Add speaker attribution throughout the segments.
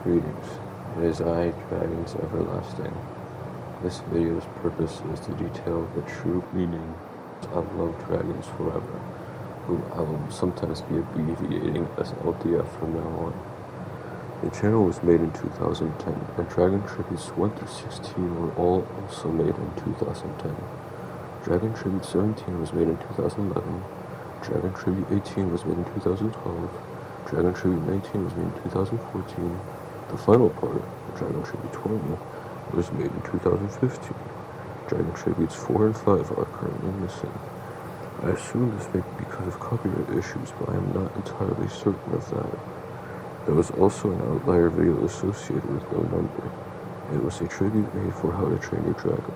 Speaker 1: Greetings, it is I, Dragons Everlasting. This video's purpose is to detail the true meaning of LovedragonsForever, whom I will sometimes be abbreviating as LDF from now on. The channel was made in 2010, and Dragon Tributes 1 through 16 were all also made in 2010. Dragon Tribute 17 was made in 2011, Dragon Tribute 18 was made in 2012, Dragon Tribute 19 was made in 2014, the final part, Dragon Tribute 20, was made in 2015. Dragon Tributes 4 and 5 are currently missing. I assume this may be because of copyright issues, but I am not entirely certain of that. There was also an outlier video associated with no number. It was a tribute made for How to Train Your Dragon.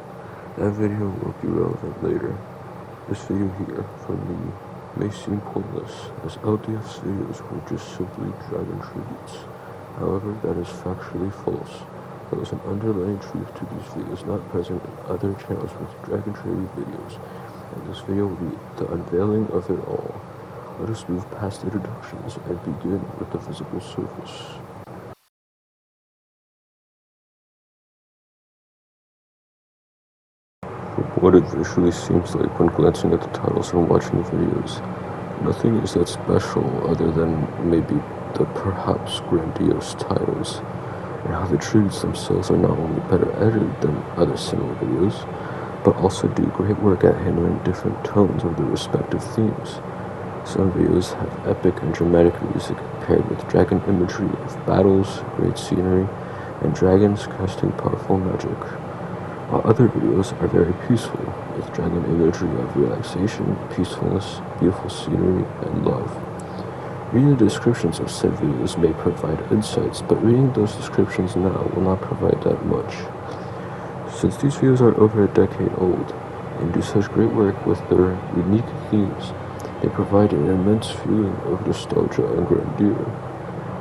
Speaker 1: That video will be relevant later. This video here, from me, may seem pointless, as LDF's videos were just simply Dragon Tributes. However, that is factually false. There is an underlying truth to these videos not present in other channels with Dragon Tribute videos, and this video will be the unveiling of it all. Let us move past introductions and begin with the visible surface. From what it visually seems like when glancing at the titles and watching the videos, nothing is that special other than maybe the perhaps grandiose titles, and how the tributes themselves are not only better edited than other similar videos, but also do great work at handling different tones of their respective themes. Some videos have epic and dramatic music paired with dragon imagery of battles, great scenery, and dragons casting powerful magic, while other videos are very peaceful, with dragon imagery of relaxation, peacefulness, beautiful scenery, and love. Reading the descriptions of said videos may provide insights, but reading those descriptions now will not provide that much. Since these videos are over a decade old, and do such great work with their unique themes, they provide an immense feeling of nostalgia and grandeur.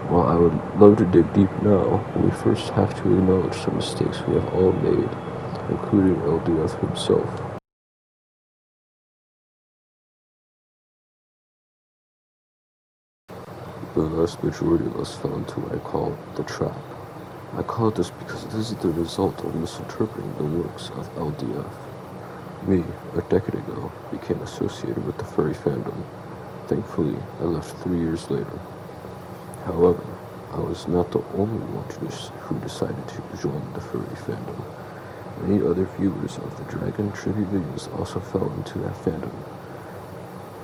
Speaker 1: While I would love to dig deep now, we first have to acknowledge some mistakes we have all made, including LDF himself. The vast majority of us fell into what I call the trap. I call it this because this is the result of misinterpreting the works of LDF. Me, a decade ago, became associated with the furry fandom. Thankfully, I left 3 years later. However, I was not the only one who decided to join the furry fandom. Many other viewers of the Dragon Tribute videos also fell into that fandom.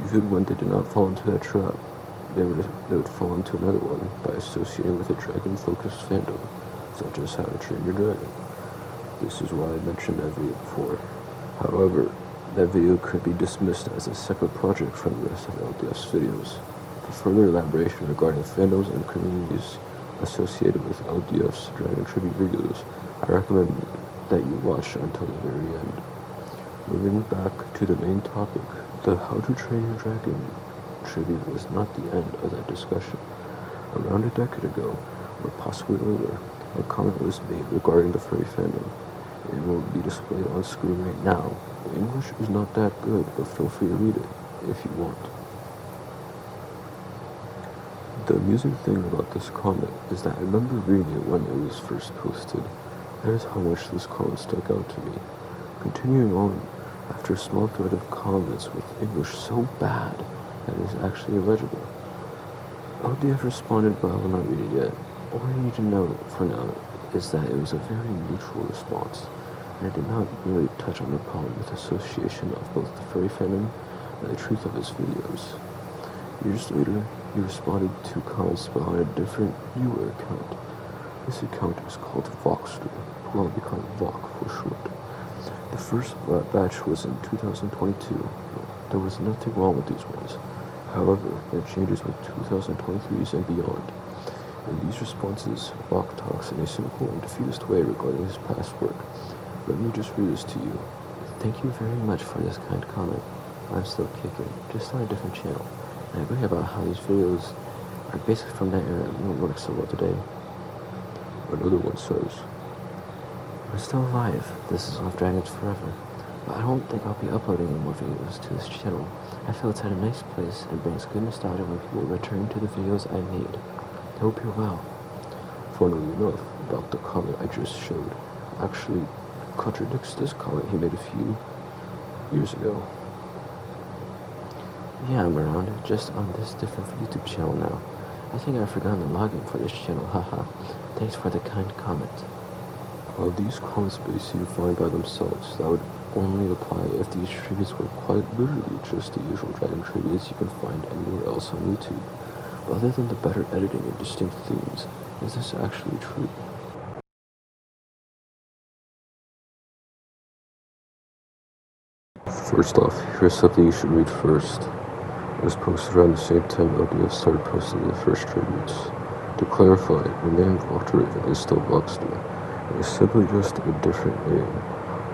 Speaker 1: Even when they did not fall into that trap, they would fall into another one by associating with a dragon-focused fandom, such as How to Train Your Dragon. This is why I mentioned that video before. However, that video could be dismissed as a separate project from the rest of LDF's videos. For further elaboration regarding fandoms and communities associated with LDF's Dragon Tribute videos, I recommend that you watch until the very end. Moving back to the main topic, the How to Train Your Dragon tribute was not the end of that discussion. Around a decade ago, or possibly earlier, a comment was made regarding the furry fandom. It will be displayed on screen right now. The English is not that good, but feel free to read it if you want. The amusing thing about this comment is that I remember reading it when it was first posted. That is how much this comment stuck out to me. Continuing on, after a small thread of comments with English so bad that it is actually illegible, LDF responded, but I will not read it yet. All I need to know for now is that it was a very neutral response, and it did not really touch on the problem with association of both the furry fandom and the truth of his videos. Years later, he responded to comments behind a different viewer account. This account is called Voxter, who I'll be calling Vox for short. The first batch was in 2022. There was nothing wrong with these ones. However, there are changes with 2023s and beyond. In these responses, Vox talks in a simple and diffused way regarding his past work. Let me just read this to you. Thank you very much for this kind comment. I'm still kicking, just on a different channel. And I agree about how these videos are basically from that era and won't work so well today. Another one says, I'm still alive. This is LovedragonsForever. But I don't think I'll be uploading any more videos to this channel. I feel it's at a nice place and brings good nostalgia when people return to the videos I made. I hope you're well. Funnily enough, about the comment I just showed actually contradicts this comment he made a few years ago. Yeah, I'm around, just on this different YouTube channel now. I think I've forgotten the login for this channel, haha. Thanks for the kind comment. While these comments may seem fine by themselves, that would only apply if these tributes were quite literally just the usual dragon tributes you can find anywhere else on YouTube. But other than the better editing and distinct themes, is this actually true? First off, here's something you should read first. It was posted around the same time LDF started posting the first tributes. To clarify, the name LovedragonsForever is still Voxter. It is simply just a different name.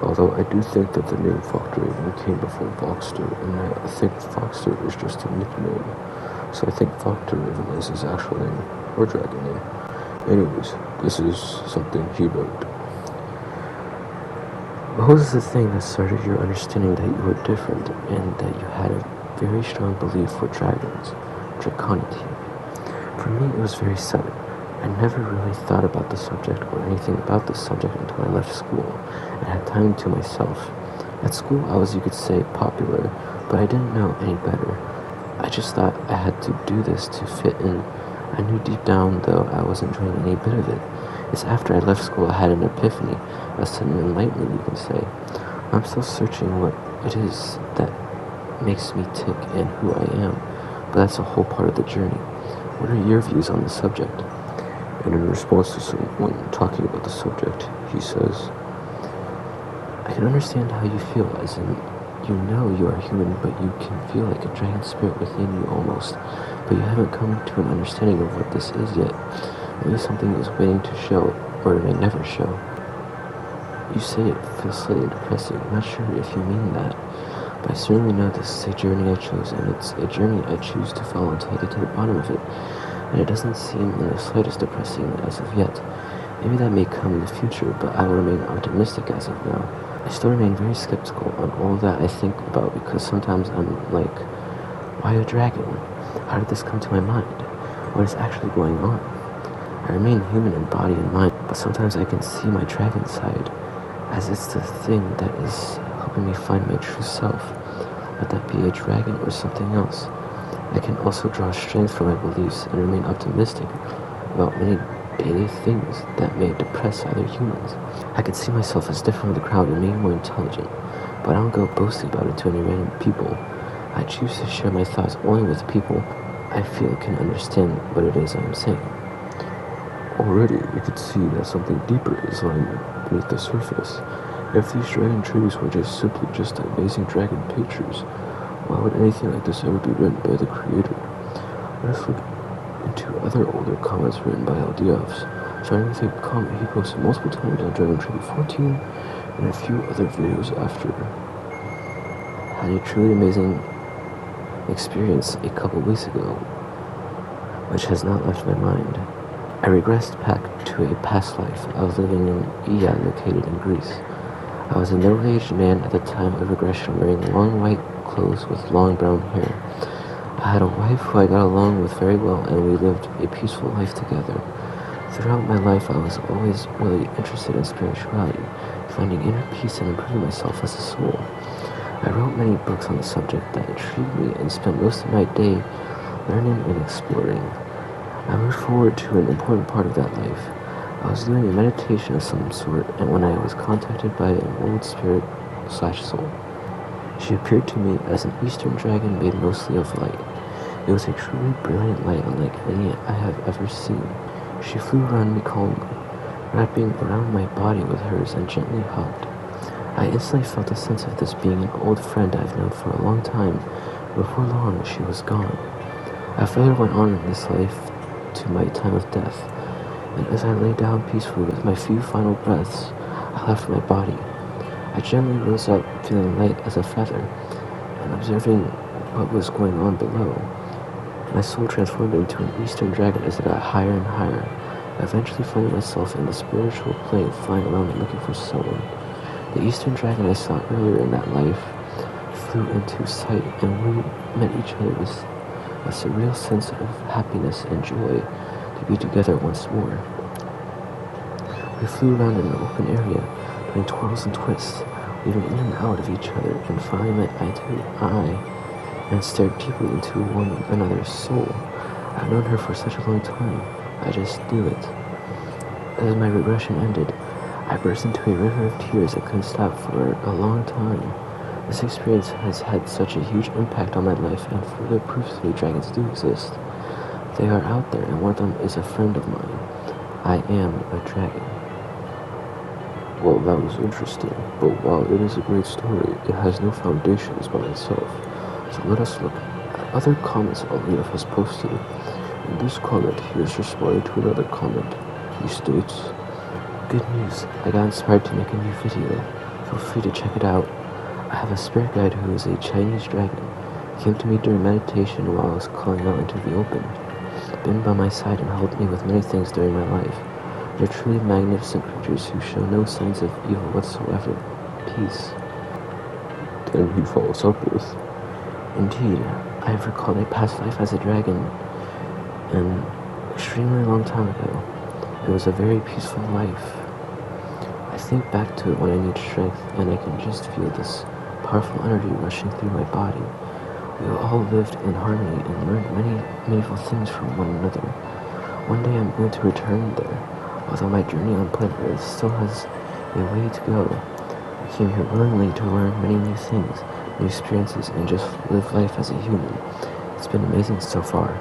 Speaker 1: Although I do think that the name LovedragonsForever came before Voxter, and I think Voxter is just a nickname. So I think LovedragonsForever is his actual name, or dragon name. Anyways, this is something he wrote. What was the thing that started your understanding that you were different, and that you had a very strong belief for dragons, draconity? For me, it was very sudden. I never really thought about the subject or anything about the subject until I left school and had time to myself. At school, I was, you could say, popular, but I didn't know any better. I just thought I had to do this to fit in. I knew deep down, though, I wasn't enjoying any bit of it. It's after I left school I had an epiphany, a sudden enlightenment, you can say. I'm still searching what it is that makes me tick and who I am, but that's a whole part of the journey. What are your views on the subject? And in response to someone talking about the subject, he says, I can understand how you feel, as in, you know you are human, but you can feel like a dragon spirit within you almost, but you haven't come to an understanding of what this is yet. Maybe something is waiting to show, or it may never show. You say it feels slightly depressing. I'm not sure if you mean that, but I certainly know this is a journey I chose, and it's a journey I choose to follow until I get to the bottom of it, and it doesn't seem in the slightest depressing as of yet. Maybe that may come in the future, but I will remain optimistic as of now. I still remain very skeptical on all that I think about, because sometimes I'm like, why a dragon? How did this come to my mind? What is actually going on? I remain human in body and mind, but sometimes I can see my dragon side, as it's the thing that is helping me find my true self. Let that be a dragon or something else. I can also draw strength from my beliefs and remain optimistic about many daily things that may depress other humans. I can see myself as different from the crowd and maybe more intelligent, but I don't go boasting about it to any random people. I choose to share my thoughts only with people I feel can understand what it is I am saying. Already, you could see that something deeper is lying beneath the surface. If these dragon tributes were simply just amazing dragon pictures, why would anything like this ever be written by the creator? Let us look into other older comments written by LDFs, starting with a comment he posted multiple times on Dragon Tribute 14 and a few other videos after. Had a truly amazing experience a couple weeks ago, which has not left my mind. I regressed back to a past life. I was living in Iya, located in Greece. I was a middle-aged man at the time of regression, wearing long white clothes with long brown hair. I had a wife who I got along with very well, and we lived a peaceful life together. Throughout my life, I was always really interested in spirituality, finding inner peace and improving myself as a soul. I wrote many books on the subject that intrigued me and spent most of my day learning and exploring. I moved forward to an important part of that life. I was doing a meditation of some sort, and when I was contacted by an old spirit/soul, she appeared to me as an Eastern dragon made mostly of light. It was a truly brilliant light unlike any I have ever seen. She flew around me calmly, wrapping around my body with hers and gently hugged. I instantly felt a sense of this being an old friend I've known for a long time. Before long, she was gone. I further went on in this life to my time of death, and as I lay down peacefully with my few final breaths, I left my body. I gently rose up, feeling light as a feather, and observing what was going on below. My soul transformed into an Eastern dragon as I got higher and higher, eventually finding myself in the spiritual plane, flying around and looking for someone. The Eastern dragon I saw earlier in that life flew into sight, and we met each other with a surreal sense of happiness and joy to be together once more.
Speaker 2: We flew around in an open area, doing twirls and twists, weaving in and out of each other, and finally met eye to eye and stared deeply into one another's soul. I've known her for such a long time. I just knew it. As my regression ended, I burst into a river of tears that couldn't stop for a long time. This experience has had such a huge impact on my life and further proves to me dragons do exist. They are out there, and one of them is a friend of mine. I am a dragon.
Speaker 1: Well, that was interesting, but while it is a great story, it has no foundations by itself. So let us look at other comments Alina has posted. In this comment, he is responding to another comment. He states,
Speaker 2: Good news, I got inspired to make a new video. Feel free to check it out. I have a spirit guide who is a Chinese dragon. He came to me during meditation while I was calling out into the open. Been by my side and helped me with many things during my life. They're truly magnificent creatures who show no signs of evil whatsoever. Peace.
Speaker 1: Then he follows up with,
Speaker 2: Indeed, I have recalled a past life as a dragon an extremely long time ago. It was a very peaceful life. I think back to it when I need strength, and I can just feel this powerful energy rushing through my body. We all lived in harmony and learned many meaningful things from one another. One day I'm going to return there, although my journey on planet Earth still has a way to go. I came here willingly to learn many new things, new experiences, and just live life as a human. It's been amazing so far.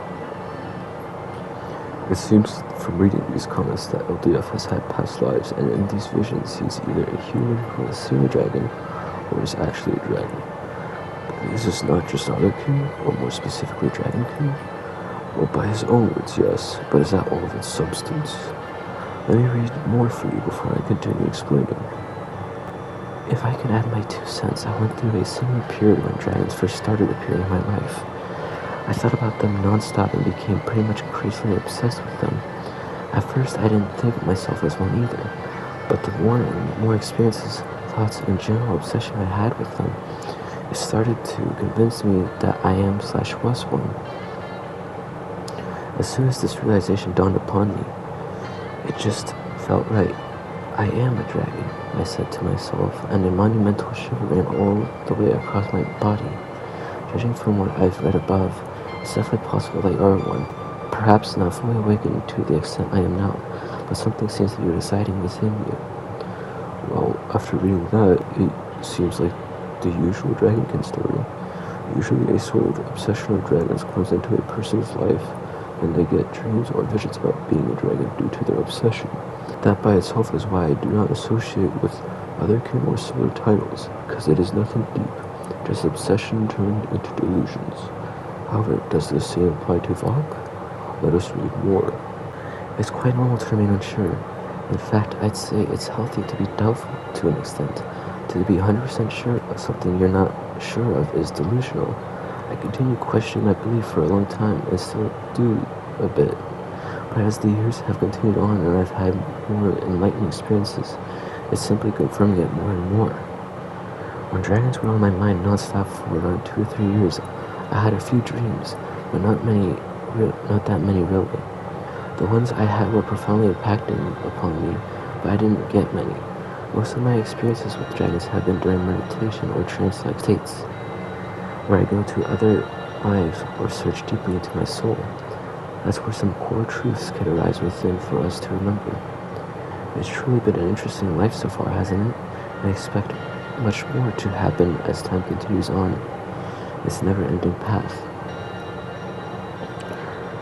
Speaker 1: It seems from reading these comments that LDF has had past lives, and in these visions he's either a human who is still a dragon, or is actually a dragon. But is this not just Otter King, or more specifically Dragon King? Well, by his own words, yes, but is that all of its substance? Let me read more for you before I continue explaining.
Speaker 2: If I can add my 2 cents, I went through a similar period when dragons first started appearing in my life. I thought about them non-stop and became pretty much crazily obsessed with them. At first, I didn't think of myself as one either, but the more and more experiences, thoughts, and general obsession I had with them, it started to convince me that I am/was one. As soon as this realization dawned upon me, it just felt right. I am a dragon, I said to myself, and a monumental shiver ran all the way across my body. Judging from what I've read above, it's definitely possible that you are one. Perhaps not fully awakened to the extent I am now, but something seems to be residing within you.
Speaker 1: Well, after reading that, it seems like the usual Dragonkin story. Usually a sort of obsession of dragons comes into a person's life, and they get dreams or visions about being a dragon due to their obsession. That by itself is why I do not associate with Otherkin or similar titles, because it is nothing deep, just obsession turned into delusions. However, does this same apply to Vok? Let us read more.
Speaker 2: It's quite normal to remain unsure. In fact, I'd say it's healthy to be doubtful to an extent. To be 100% sure of something you're not sure of is delusional. I continued questioning my belief for a long time and still do a bit. But as the years have continued on and I've had more enlightening experiences, it's simply confirming it more and more. When dragons were on my mind non-stop for around 2 or 3 years, I had a few dreams, but not that many really. The ones I had were profoundly impacting upon me, but I didn't get many. Most of my experiences with dragons have been during meditation or trance-like states, where I go to other lives or search deeply into my soul. That's where some core truths can arise within for us to remember. It's truly been an interesting life so far, hasn't it? I expect much more to happen as time continues on. This never-ending path.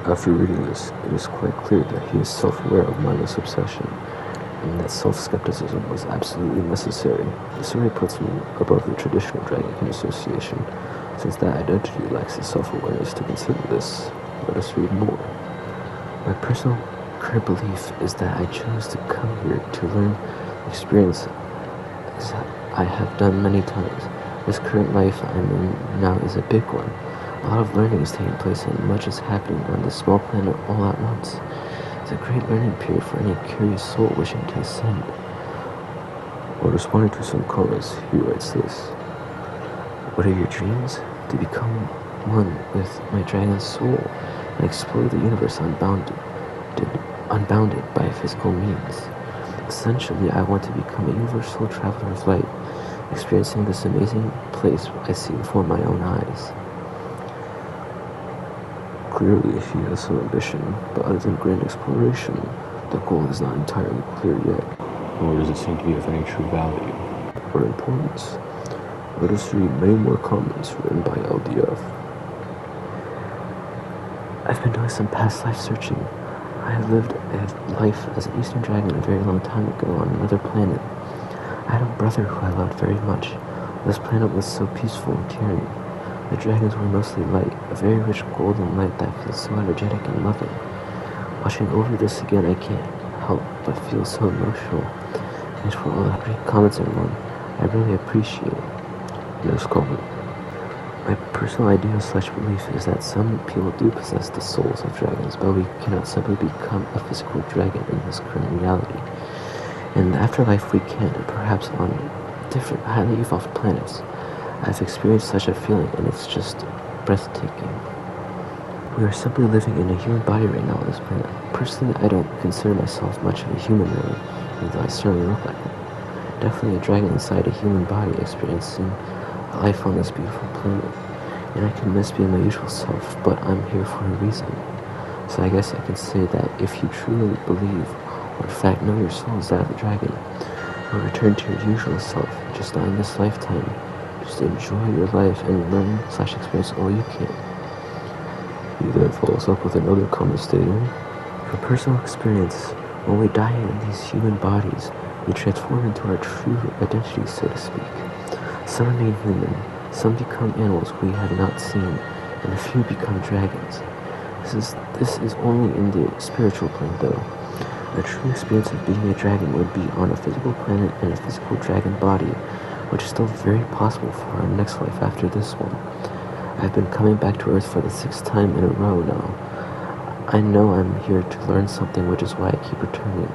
Speaker 1: After reading this, it is quite clear that he is self-aware of mindless obsession, and that self-skepticism was absolutely necessary. This already puts me above the traditional Dragonkin association, since that identity lacks the self-awareness to consider this. Let us read more.
Speaker 2: My personal current belief is that I chose to come here to learn experience as I have done many times. This current life I'm in now is a big one. A lot of learning is taking place and much is happening on this small planet all at once. It's a great learning period for any curious soul wishing to ascend.
Speaker 1: While responding to some comments, he writes this.
Speaker 2: What are your dreams? To become one with my dragon's soul and explore the universe unbounded by physical means. Essentially, I want to become a universal traveler of light, experiencing this amazing place I see before my own eyes. Clearly, he has some ambition, but other than grand exploration, the goal is not entirely clear yet.
Speaker 1: Nor does it seem to be of any true value
Speaker 2: or importance. Let us read many more comments written by LDF. I've been doing some past life searching. I have lived a life as an Eastern Dragon a very long time ago on another planet. I had a brother who I loved very much. This planet was so peaceful and caring. The dragons were mostly light, a very rich golden light that feels so energetic and loving. Watching over this again, I can't help but feel so emotional. Thanks for all the great comments, everyone. I really appreciate it.
Speaker 1: Next comment.
Speaker 2: My personal idea / belief is that some people do possess the souls of dragons, but we cannot simply become a physical dragon in this current reality. In the afterlife we can, and perhaps on different highly evolved planets. I've experienced such a feeling, and it's just breathtaking. We are simply living in a human body right now on this planet. Personally, I don't consider myself much of a human really, even though I certainly look like one. Definitely a dragon inside a human body experiencing life on this beautiful planet. And I can miss being my usual self, but I'm here for a reason. So I guess I can say that if you truly believe, or in fact know your soul is that of a dragon, you'll return to your usual self, just not in this lifetime. Just enjoy your life and learn / experience all you can.
Speaker 1: He then follows up with another comment stating,
Speaker 2: from personal experience, when we die in these human bodies, we transform into our true identity, so to speak. Some remain human, some become animals we have not seen, and a few become dragons. This is only in the spiritual plane, though. A true experience of being a dragon would be on a physical planet in a physical dragon body, which is still very possible for our next life after this one. I've been coming back to Earth for the 6th time in a row now. I know I'm here to learn something, which is why I keep returning.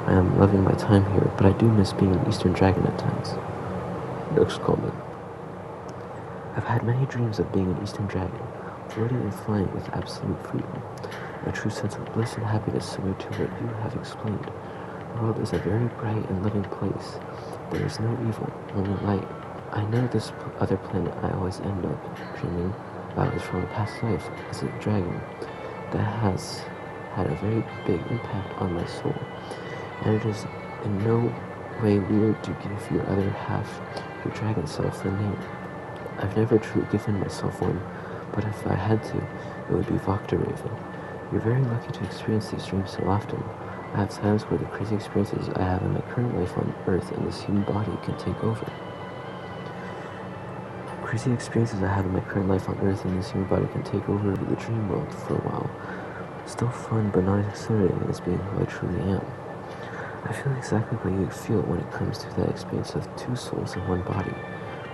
Speaker 2: I am loving my time here, but I do miss being an Eastern Dragon at times.
Speaker 1: Next comment.
Speaker 2: I've had many dreams of being an Eastern Dragon, floating and flying with absolute freedom. A true sense of bliss and happiness similar to what you have explained. The world is a very bright and loving place. There is no evil, only light. I know this other planet I always end up dreaming about is from a past life as a dragon that has had a very big impact on my soul. And it is in no way weird to give your other half, your dragon self, a name. I've never truly given myself one, but if I had to, it would be LovedragonsForever. You're very lucky to experience these dreams so often. I have times where the crazy experiences I have in my current life on Earth and this human body can take over. Crazy experiences I have in my current life on Earth and this human body can take over the dream world for a while. Still fun, but not as exhilarating as being who I truly am. I feel exactly what you feel when it comes to that experience of two souls in one body.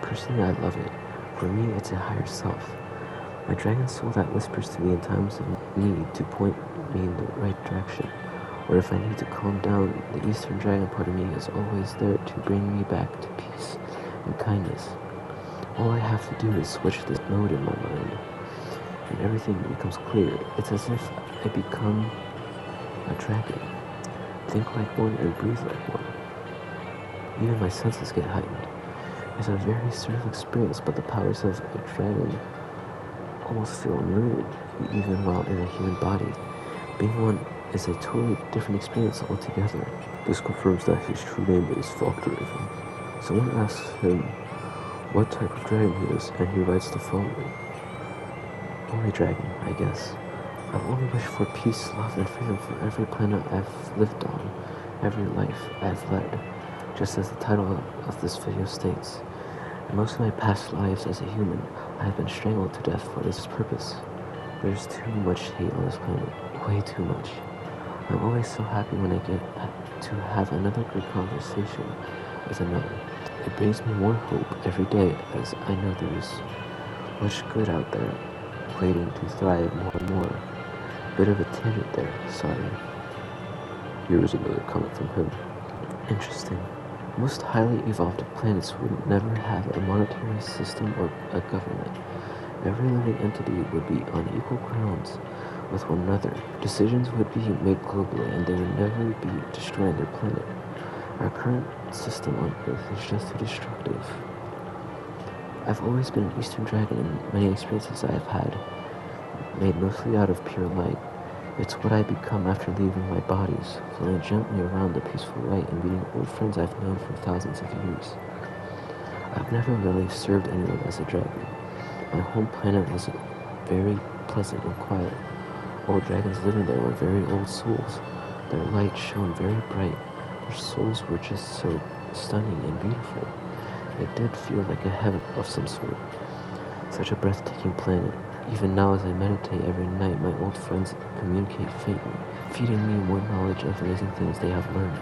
Speaker 2: Personally, I love it. For me, it's a higher self. My dragon soul that whispers to me in times of need to point me in the right direction. Or if I need to calm down, the Eastern Dragon part of me is always there to bring me back to peace and kindness. All I have to do is switch this mode in my mind, and everything becomes clear. It's as if I become a dragon. Think like one and breathe like one. Even my senses get heightened. It's a very surreal experience, but the powers of a dragon almost feel unlimited, even while in a human body. Being one is a totally different experience altogether.
Speaker 1: This confirms that his true name is LovedragonsForever.
Speaker 2: Someone asks him what type of dragon he is, and he writes the following. Only dragon, I guess. I only wish for peace, love, and freedom for every planet I've lived on, every life I've led, just as the title of this video states. In most of my past lives as a human, I have been strangled to death for this purpose. There's too much hate on this planet, way too much. I'm always so happy when I get to have another great conversation with another. It brings me more hope every day, as I know there's much good out there, waiting to thrive more and more. Bit of a tangent there, sorry.
Speaker 1: Here is another comment from him.
Speaker 2: Interesting. Most highly evolved planets would never have a monetary system or a government. Every living entity would be on equal grounds, with one another. Decisions would be made globally, and they would never be destroying their planet. Our current system on Earth is just too destructive. I've always been an Eastern Dragon, and many experiences I have had, made mostly out of pure light. It's what I become after leaving my bodies, floating gently around the peaceful light and meeting old friends I've known for thousands of years. I've never really served anyone as a dragon. My home planet was very pleasant and quiet. Old dragons living there were very old souls. Their light shone very bright. Their souls were just so stunning and beautiful. It did feel like a heaven of some sort. Such a breathtaking planet. Even now as I meditate every night, my old friends communicate faintly, feeding me more knowledge of amazing things they have learned.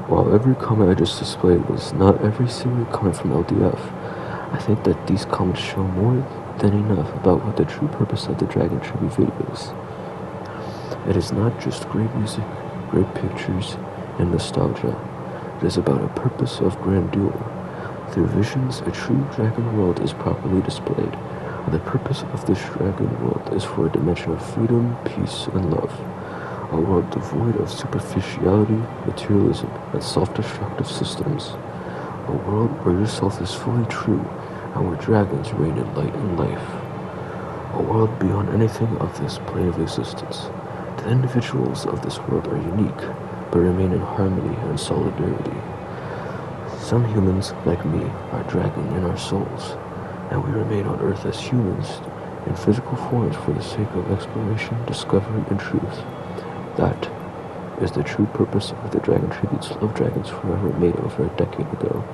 Speaker 1: While every comment I just displayed was not every single comment from LDF, I think that these comments show more than enough about what the true purpose of the Dragon Tribute video is. It is not just great music, great pictures, and nostalgia. It is about a purpose of grandeur. Through visions, a true dragon world is properly displayed, and the purpose of this dragon world is for a dimension of freedom, peace, and love. A world devoid of superficiality, materialism, and self-destructive systems. A world where yourself is fully true, and where dragons reign in light and life. A world beyond anything of this plane of existence. The individuals of this world are unique, but remain in harmony and solidarity. Some humans, like me, are dragon in our souls, and we remain on Earth as humans, in physical forms for the sake of exploration, discovery, and truth. That is the true purpose of the Dragon Tributes Love Dragons Forever made over a decade ago.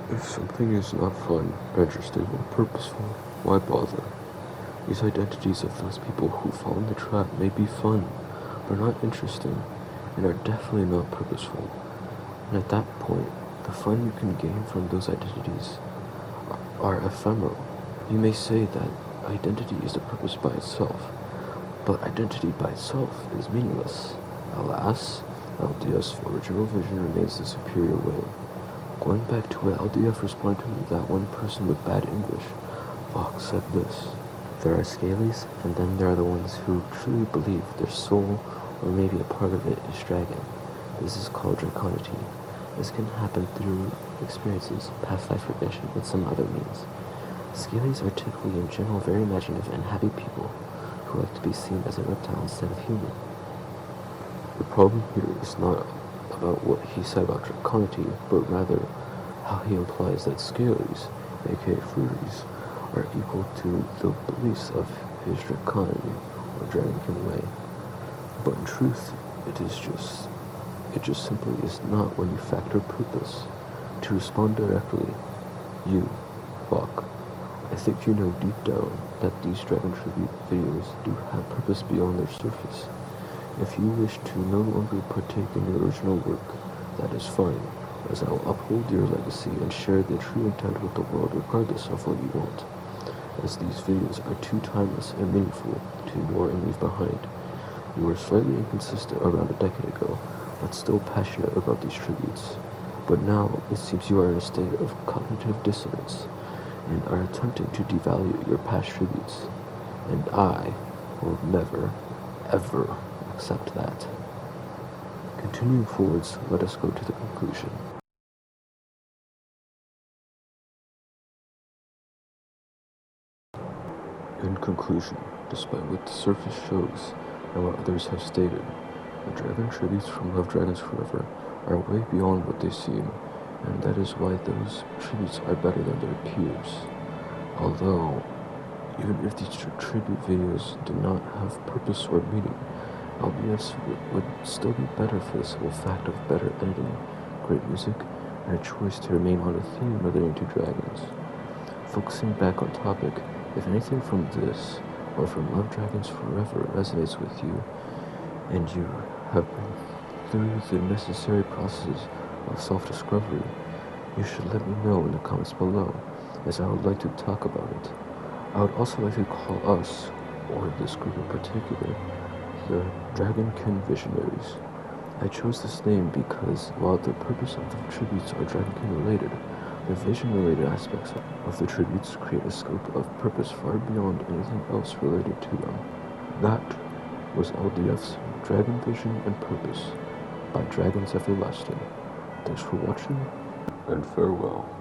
Speaker 1: If something is not fun, interesting, or purposeful, why bother? These identities of those people who fall in the trap may be fun, but not interesting, and are definitely not purposeful. And at that point, the fun you can gain from those identities are ephemeral. You may say that identity is the purpose by itself, but identity by itself is meaningless. Alas, LDF's original vision remains the superior way. Going back to what LDF responded to that one person with bad English, Fox said this: there are scalies, and then there are the ones who truly believe their soul, or maybe a part of it, is dragon. This is called draconity. This can happen through experiences, past life regression, and some other means. Scalies are typically in general very imaginative and happy people who like to be seen as a reptile instead of human. The problem here is not about what he said about draconity, but rather how he implies that scalies, aka furries, are equal to the beliefs of his draconity, or dragonkin way. But in truth, it just simply is not when you factor purpose. To respond directly, you, fuck, I think you know deep down that these Dragon Tribute videos do have purpose beyond their surface. If you wish to no longer partake in the original work, that is fine, as I will uphold your legacy and share the true intent with the world regardless of what you want, as these videos are too timeless and meaningful to ignore and leave behind. You were slightly inconsistent around a decade ago, but still passionate about these tributes. But now, it seems you are in a state of cognitive dissonance, and are attempting to devalue your past tributes. And I will never, ever accept that. Continuing forwards, let us go to the conclusion. In conclusion, despite what the surface shows and what others have stated, the Dragon Tributes from Love Dragons Forever are way beyond what they seem, and that is why those tributes are better than their peers. Although, even if these tribute videos do not have purpose or meaning, LBS would still be better for the simple fact of better editing, great music, and a choice to remain on a theme relating to dragons. Focusing back on topic, if anything from this, or from Love Dragons Forever resonates with you, and you have been through the necessary processes of self-discovery,
Speaker 2: you should let me know in the comments below, as I would like to talk about it. I would also like to call us, or this group in particular, the Dragonkin Visionaries. I chose this name because while the purpose of the tributes are Dragonkin related, the vision-related aspects of the tributes create a scope of purpose far beyond anything else related to them. That was LDF's Dragon Vision and Purpose by Dragons Everlasting. Thanks for watching,
Speaker 1: and farewell.